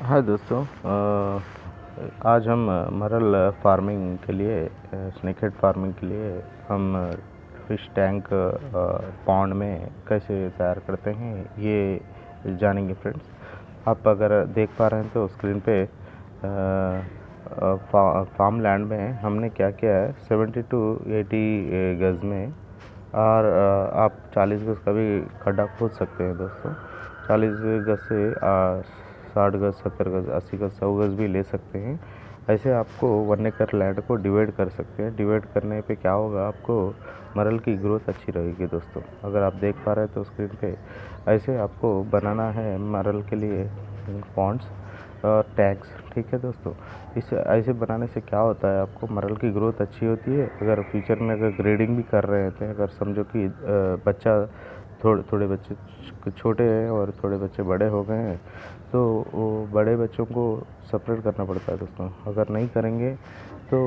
हाँ दोस्तों, आज हम मरल फार्मिंग के लिए, स्नेकहेड फार्मिंग के लिए हम फिश टैंक पॉन्ड में कैसे तैयार करते हैं ये जानेंगे फ्रेंड्स। आप अगर देख पा रहे हैं तो स्क्रीन पे फार्म लैंड में हमने क्या किया है, 70 to 80 गज़ में, और आप 40 गज़ का भी खड्डा खोद सकते हैं दोस्तों। 40 गज़ से 60 गज़, 70 गज़, 80 गज़, 100 गज़ भी ले सकते हैं। ऐसे आपको 1 एकड़ लैंड को डिवाइड कर सकते हैं। डिवाइड करने पे क्या होगा, आपको मरल की ग्रोथ अच्छी रहेगी दोस्तों। अगर आप देख पा रहे हैं तो स्क्रीन पे ऐसे आपको बनाना है मरल के लिए पॉन्ड्स और टैंक्स, ठीक है दोस्तों। इस ऐसे बनाने से क्या होता है, आपको मरल की ग्रोथ अच्छी होती है। अगर फ्यूचर में अगर ग्रेडिंग भी कर रहे थे, अगर समझो कि बच्चा थोड़े बच्चे छोटे हैं और थोड़े बच्चे बड़े हो गए हैं, तो वो बड़े बच्चों को सेपरेट करना पड़ता है दोस्तों। अगर नहीं करेंगे तो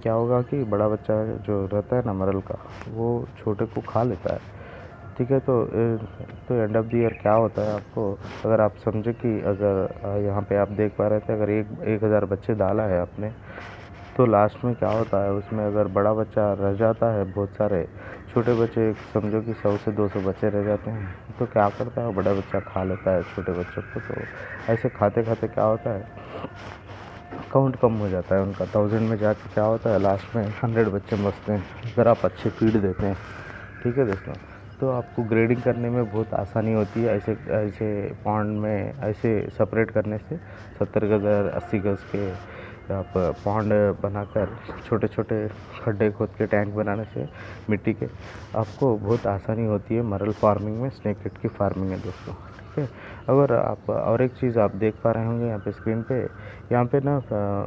क्या होगा कि बड़ा बच्चा जो रहता है ना मरल का, वो छोटे को खा लेता है, ठीक है। तो एंड ऑफ द ईयर क्या होता है, आपको अगर आप समझे कि अगर यहाँ पे आप देख पा रहे थे, अगर 1000 बच्चे डाला है आपने, तो लास्ट में क्या होता है, उसमें अगर बड़ा बच्चा रह जाता है, बहुत सारे छोटे बच्चे समझो कि 100 से 200 बच्चे रह जाते हैं, तो क्या करता है, बड़ा बच्चा खा लेता है छोटे बच्चों को। तो ऐसे खाते खाते क्या होता है, काउंट कम हो जाता है उनका। 1000 में जाके क्या होता है, लास्ट में 100 बच्चे बचते हैं अगर आप अच्छे फीड देते हैं, ठीक है दोस्तों। तो आपको ग्रेडिंग करने में बहुत आसानी होती है ऐसे ऐसे पॉन्ड में, ऐसे सेपरेट करने से। 70 गज़ और 80 गज़ के आप पॉन्ड बनाकर छोटे छोटे खड्डे खोद के टैंक बनाने से मिट्टी के, आपको बहुत आसानी होती है मरल फार्मिंग में, स्नेकहेड की फार्मिंग है दोस्तों, ठीक है। अगर आप और एक चीज़ आप देख पा रहे होंगे यहाँ पे स्क्रीन पे, यहाँ पे ना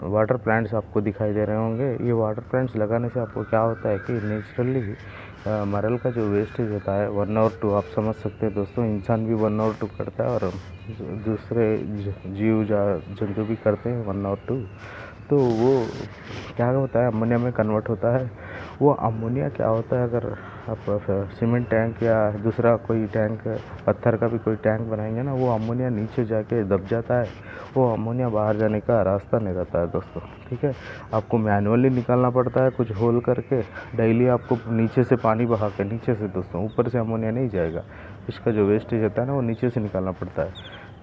वाटर प्लांट्स आपको दिखाई दे रहे होंगे। ये वाटर प्लांट्स लगाने से आपको क्या होता है कि नेचुरली मरल का जो वेस्टेज होता है 1 और 2, आप समझ सकते हैं दोस्तों, इंसान भी 1 और 2 करता है और दूसरे जीव जंतु भी करते हैं 1 और 2। तो वो क्या होता है, अमोनिया में कन्वर्ट होता है। वो अमोनिया क्या होता है, अगर आप सीमेंट टैंक या दूसरा कोई टैंक, पत्थर का भी कोई टैंक बनाएंगे ना, वो अमोनिया नीचे जाके दब जाता है। वो अमोनिया बाहर जाने का रास्ता नहीं रहता है दोस्तों, ठीक है। आपको मैनुअली निकालना पड़ता है कुछ होल करके। डेली आपको नीचे से पानी बहा के, नीचे से दोस्तों, ऊपर से अमोनिया नहीं जाएगा। इसका जो वेस्टेज होता है ना, वो नीचे से निकालना पड़ता है,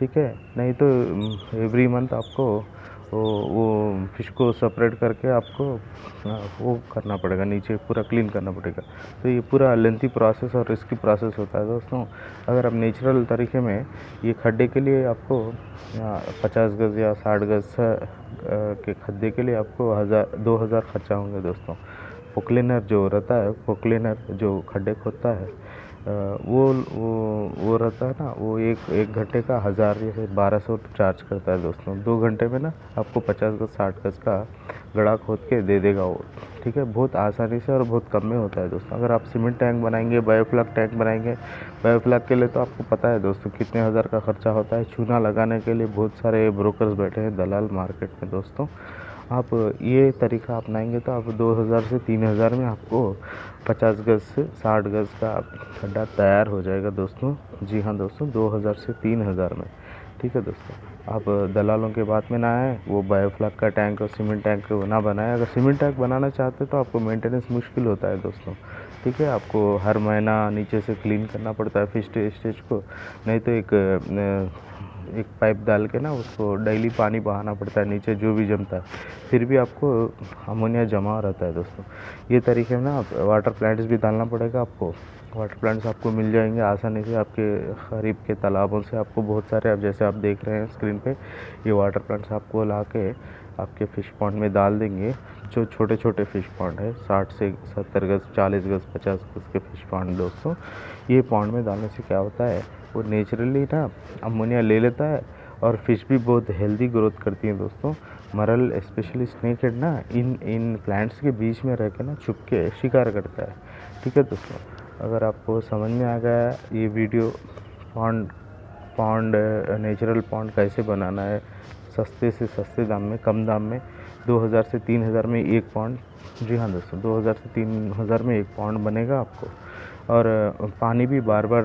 ठीक है। नहीं तो एवरी मंथ आपको वो फिश को सेपरेट करके आपको वो करना पड़ेगा, नीचे पूरा क्लीन करना पड़ेगा। तो ये पूरा लेंथी प्रोसेस और रिस्की प्रोसेस होता है दोस्तों। अगर आप नेचुरल तरीके में ये खड्डे के लिए आपको 50 गज़ या 60 गज़ के खड्डे के लिए आपको 2000 खर्चा होंगे दोस्तों। पोक्लीनर जो रहता है, पोक्लीनर जो खड्डे खोदता है, वो रहता है ना, वो एक घंटे का 1000 या फिर 1200 चार्ज करता है दोस्तों। 2 घंटे में ना आपको 50 गज़ 60 गज़ का गड्ढा खोद के दे देगा वो, ठीक है। बहुत आसानी से और बहुत कम में होता है दोस्तों। अगर आप सीमेंट टैंक बनाएंगे, बायोफ्लैक टैंक बनाएंगे, बायोफ्लैक के लिए तो आपको पता है दोस्तों कितने हज़ार का खर्चा होता है। चूना लगाने के लिए बहुत सारे ब्रोकर्स बैठे हैं, दलाल मार्केट में दोस्तों। आप ये तरीका अपनाएंगे तो आप 2000 से 3000 में आपको 50 गज़ से 60 गज़ का खड्डा तैयार हो जाएगा दोस्तों। जी हाँ दोस्तों, 2000 से 3000 में, ठीक है दोस्तों। आप दलालों के बात में ना आए, वो बायोफ्लैक का टैंक और सीमेंट टैंक ना बनाए। अगर सीमेंट टैंक बनाना चाहते तो आपको मेंटेनेंस मुश्किल होता है दोस्तों, ठीक है। आपको हर महीना नीचे से क्लीन करना पड़ता है फिश स्टेज को। नहीं तो एक पाइप डाल के ना उसको डेली पानी बहाना पड़ता है नीचे, जो भी जमता है, फिर भी आपको अमोनिया जमा रहता है दोस्तों। ये तरीके में ना वाटर प्लांट्स भी डालना पड़ेगा आपको। वाटर प्लांट्स आपको मिल जाएंगे आसानी से, आपके करीब के तालाबों से आपको बहुत सारे, अब जैसे आप देख रहे हैं स्क्रीन पे, ये वाटर प्लांट्स आपको ला के आपके फ़िश पॉन्ड में डाल देंगे। जो छोटे छोटे फ़िश पॉन्ड है, 60 से 70 गज़, 40 गज़, 50 गज़ के फ़िश पॉन्ड दोस्तों, ये पॉन्ड में डालने से क्या होता है, वो नेचुरली ना अमोनिया ले लेता है और फिश भी बहुत हेल्दी ग्रोथ करती हैं दोस्तों। मरल स्पेशली स्नेकहेड ना इन प्लांट्स के बीच में रह के ना छुप के शिकार करता है, ठीक है दोस्तों। अगर आपको समझ में आ गया ये वीडियो, पॉन्ड नेचुरल पॉन्ड कैसे बनाना है सस्ते से सस्ते दाम में, कम दाम में, 2000 से 3000 में एक पॉन्ड। जी हाँ दोस्तों, 2000 से 3000 में एक पॉन्ड बनेगा आपको। और पानी भी बार बार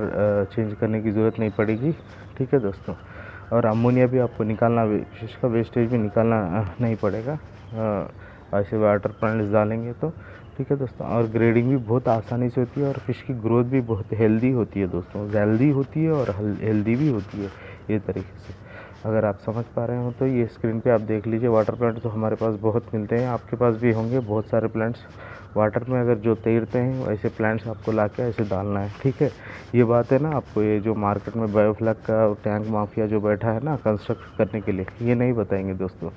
चेंज करने की ज़रूरत नहीं पड़ेगी, ठीक है दोस्तों। और अमोनिया भी आपको निकालना, फिश का वेस्टेज भी निकालना नहीं पड़ेगा ऐसे वाटर प्लांट्स डालेंगे तो। ठीक है दोस्तों, और ग्रेडिंग भी बहुत आसानी से होती है और फिश की ग्रोथ भी बहुत हेल्दी होती है दोस्तों, हेल्दी होती है और हेल्दी भी होती है ये तरीके से। अगर आप समझ पा रहे हो तो ये स्क्रीन पे आप देख लीजिए, वाटर प्लांट तो हमारे पास बहुत मिलते हैं, आपके पास भी होंगे बहुत सारे प्लांट्स वाटर में। अगर जो तैरते हैं ऐसे प्लांट्स आपको लाके ऐसे डालना है। ठीक है, ये बात है ना आपको, ये जो मार्केट में बायोफ्लैग का टैंक माफिया जो बैठा है ना कंस्ट्रक्ट करने के लिए, ये नहीं बताएंगे दोस्तों।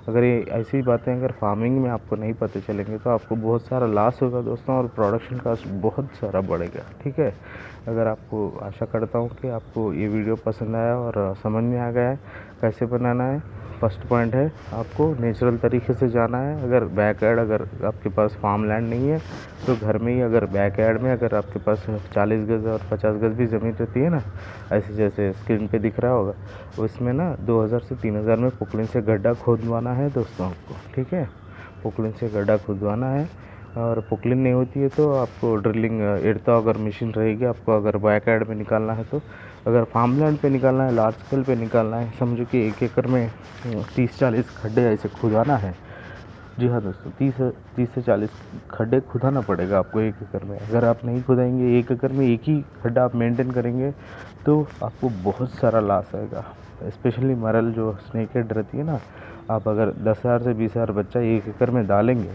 अगर ये ऐसी बातें अगर फार्मिंग में आपको नहीं पता चलेंगे तो आपको बहुत सारा लॉस होगा दोस्तों, और प्रोडक्शन कास्ट बहुत सारा बढ़ेगा। ठीक है, अगर आपको, आशा करता हूँ कि आपको ये वीडियो पसंद आया और समझ में आ गया है कैसे बनाना है। फर्स्ट पॉइंट है आपको नेचुरल तरीके से जाना है। अगर बैकयार्ड, अगर आपके पास फार्म लैंड नहीं है तो घर में ही, अगर बैकयार्ड में अगर आपके पास 40 गज़ और 50 गज़ भी ज़मीन रहती है ना, ऐसे जैसे स्क्रीन पे दिख रहा होगा, उसमें ना 2000 से 3000 में पोकलिन से गड्ढा खोदवाना है दोस्तों आपको। ठीक है, पोकलिन से गड्ढा खुदवाना है, और पोकलिन नहीं होती है तो आपको ड्रिलिंग एड़ता अगर मशीन रहेगी आपको, अगर बैकयार्ड में निकालना है तो। अगर फार्मलैंड पे निकालना है, लार्ज स्केल पे निकालना है, समझो कि 1 एकड़ में 30-40 खड्डे ऐसे खुदाना है। जी हाँ दोस्तों, 30 से 40 खड्डे खुदाना पड़ेगा आपको 1 एकड़ में। अगर आप नहीं खुदाएंगे, 1 एकड़ में एक ही खड्डा आप मेंटेन करेंगे तो आपको बहुत सारा लॉस आएगा। स्पेशली मरल जो स्नेक हेड रहती है ना, आप अगर 10,000 से 20,000 बच्चा 1 एकड़ में डालेंगे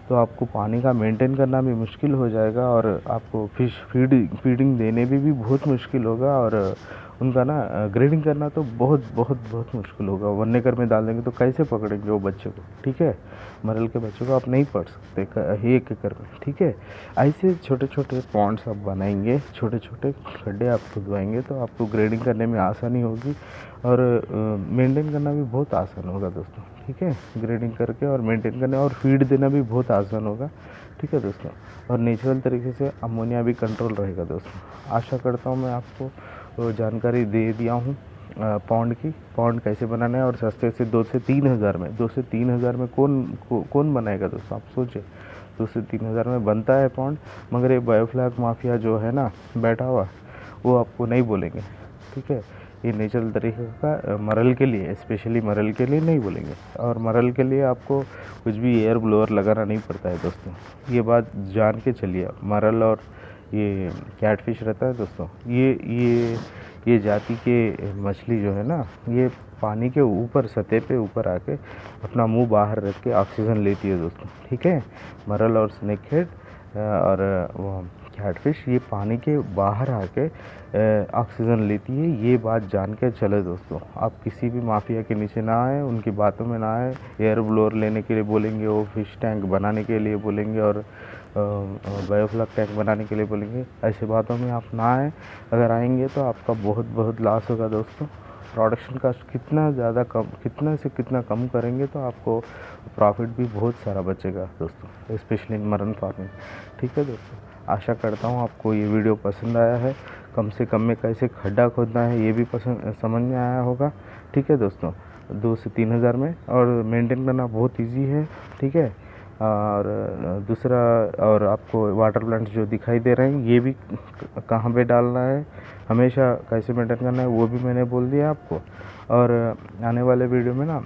तो आपको पानी का मेंटेन करना भी मुश्किल हो जाएगा, और आपको फिश फीडिंग देने भी बहुत मुश्किल होगा, और उनका ना ग्रेडिंग करना तो बहुत बहुत बहुत मुश्किल होगा। 1 एकड़ में डाल देंगे तो कैसे पकड़ेंगे वो बच्चे को। ठीक है, मरल के बच्चों को आप नहीं पढ़ सकते 1 एकड़ में। ठीक है, ऐसे छोटे छोटे पॉन्ड्स आप बनाएंगे, छोटे छोटे खड्डे आप खुदवाएंगे तो आपको ग्रेडिंग करने में आसानी होगी, और मेंटेन करना भी बहुत आसान होगा दोस्तों। ठीक है, ग्रेडिंग करके और मेंटेन करना और फीड देना भी बहुत आसान होगा। ठीक है दोस्तों, और नेचुरल तरीके से अमोनिया भी कंट्रोल रहेगा दोस्तों। आशा करता हूँ मैं आपको जानकारी दे दिया हूँ पॉन्ड कैसे बनाना है, और सस्ते से 2 से 3 हज़ार में, 2 से 3 हज़ार में कौन बनाएगा दोस्तों, आप सोचिए। 2 से 3 हज़ार में बनता है पॉन्ड, मगर ये बायोफ्लैग माफिया जो है ना बैठा हुआ, वो आपको नहीं बोलेंगे। ठीक है, ये नेचुरल तरीके का मरल के लिए, स्पेशली मरल के लिए नहीं बोलेंगे, और मरल के लिए आपको कुछ भी एयर ब्लोअर लगाना नहीं पड़ता है दोस्तों। ये बात जान के चलिए। मरल और ये कैटफिश रहता है दोस्तों, ये जाति के मछली जो है ना, ये पानी के ऊपर सतह पे ऊपर आके अपना मुंह बाहर रख के ऑक्सीजन लेती है दोस्तों। ठीक है, मरल और स्नेक हेड और वो कैटफिश ये पानी के बाहर आके ऑक्सीजन लेती है। ये बात जान के चले दोस्तों, आप किसी भी माफिया के नीचे ना आए, उनकी बातों में ना आए। एयर ब्लोअर लेने के लिए बोलेंगे, वो फिश टैंक बनाने के लिए बोलेंगे, और बायोफ्लैग टैंक बनाने के लिए बोलेंगे, ऐसे बातों में आप ना आए। अगर आएंगे तो आपका बहुत बहुत लॉस होगा दोस्तों। प्रोडक्शन कास्ट कितना ज़्यादा कम, कितना से कितना कम करेंगे तो आपको प्रॉफिट भी बहुत सारा बचेगा दोस्तों, स्पेशली इन मरन फार्मिंग। ठीक है दोस्तों, आशा करता हूँ आपको ये वीडियो पसंद आया है। कम से कम में कैसे खड्डा खोदना है ये भी समझ में आया होगा। ठीक है दोस्तों, 2 से 3 हज़ार में, और मेंटेन करना बहुत इजी है। ठीक है, और दूसरा, और आपको वाटर प्लांट्स जो दिखाई दे रहे हैं ये भी कहाँ पे डालना है, हमेशा कैसे मेंटेन करना है वो भी मैंने बोल दिया आपको। और आने वाले वीडियो में ना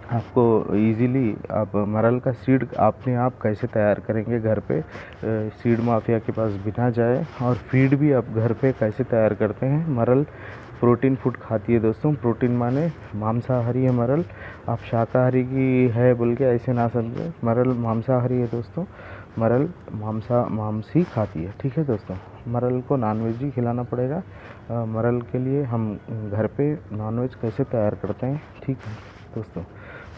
आपको इजीली आप मरल का सीड अपने आप कैसे तैयार करेंगे घर पे, सीड माफिया के पास बिना जाए, और फीड भी आप घर पे कैसे तैयार करते हैं। मरल प्रोटीन फूड खाती है दोस्तों, प्रोटीन माने मांसाहारी है मरल, आप शाकाहारी की है बोल के ऐसे ना समझे, मरल मांसाहारी है दोस्तों। मरल मांस ही खाती है। ठीक है दोस्तों, मरल को नॉनवेज ही खिलाना पड़ेगा। मरल के लिए हम घर पे नॉनवेज कैसे तैयार करते हैं। ठीक है दोस्तों,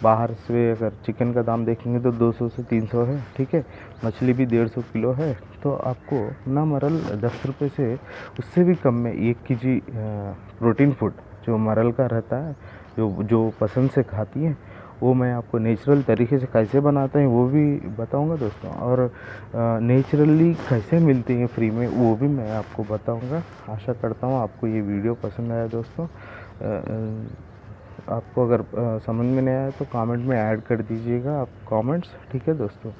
बाहर से अगर चिकन का दाम देखेंगे तो 200 से 300 है। ठीक है, मछली भी 150 किलो है, तो आपको ना मरल 10 रुपये से, उससे भी कम में 1 केजी प्रोटीन फूड जो मरल का रहता है, जो पसंद से खाती है, वो मैं आपको नेचुरल तरीके से कैसे बनाते हैं वो भी बताऊंगा दोस्तों, और नेचुरली कैसे मिलती हैं फ्री में वो भी मैं आपको बताऊंगा। आशा करता हूँ आपको ये वीडियो पसंद आया दोस्तों। आपको अगर समझ में नहीं आया तो कमेंट में ऐड कर दीजिएगा आप कमेंट्स। ठीक है दोस्तों,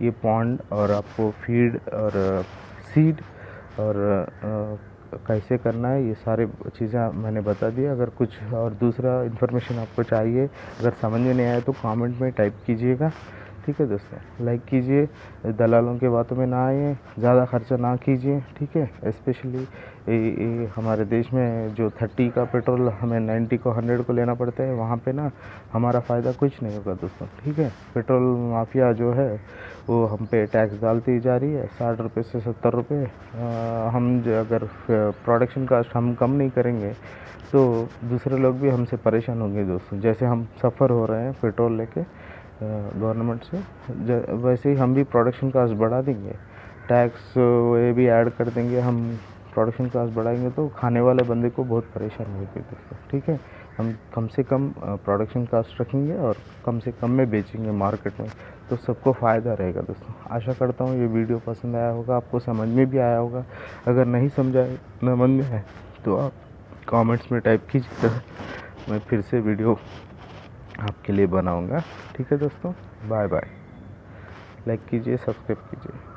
ये पॉन्ड और आपको फीड और सीड और कैसे करना है, ये सारी चीज़ें मैंने बता दी। अगर कुछ और दूसरा इन्फॉर्मेशन आपको चाहिए, अगर समझ में नहीं आया तो कमेंट में टाइप कीजिएगा। ठीक है दोस्तों, लाइक कीजिए, दलालों के बातों में ना आइए, ज़्यादा खर्चा ना कीजिए। ठीक है, स्पेशली हमारे देश में जो 30 का पेट्रोल हमें 90 को 100 को लेना पड़ता है, वहाँ पे ना हमारा फ़ायदा कुछ नहीं होगा दोस्तों। ठीक है, पेट्रोल माफिया जो है वो हम पे टैक्स डालती जा रही है, 60 रुपये से 70 रुपये। हम अगर प्रोडक्शन कास्ट हम कम नहीं करेंगे तो दूसरे लोग भी हमसे परेशान होंगे दोस्तों। जैसे हम सफ़र हो रहे हैं पेट्रोल लेके गवर्नमेंट से, वैसे ही हम भी प्रोडक्शन कास्ट बढ़ा देंगे, टैक्स ये भी ऐड कर देंगे। हम प्रोडक्शन कास्ट बढ़ाएंगे तो खाने वाले बंदे को बहुत परेशानी होगी दोस्तों। ठीक है, हम कम से कम प्रोडक्शन कास्ट रखेंगे और कम से कम में बेचेंगे मार्केट में, तो सबको फ़ायदा रहेगा दोस्तों। आशा करता हूँ ये वीडियो पसंद आया होगा, आपको समझ में भी आया होगा। अगर नहीं समझ में आए तो आप कमेंट्स में टाइप कीजिए, मैं फिर से वीडियो आपके लिए बनाऊंगा। ठीक है दोस्तों, बाय बाय। लाइक कीजिए, सब्सक्राइब कीजिए।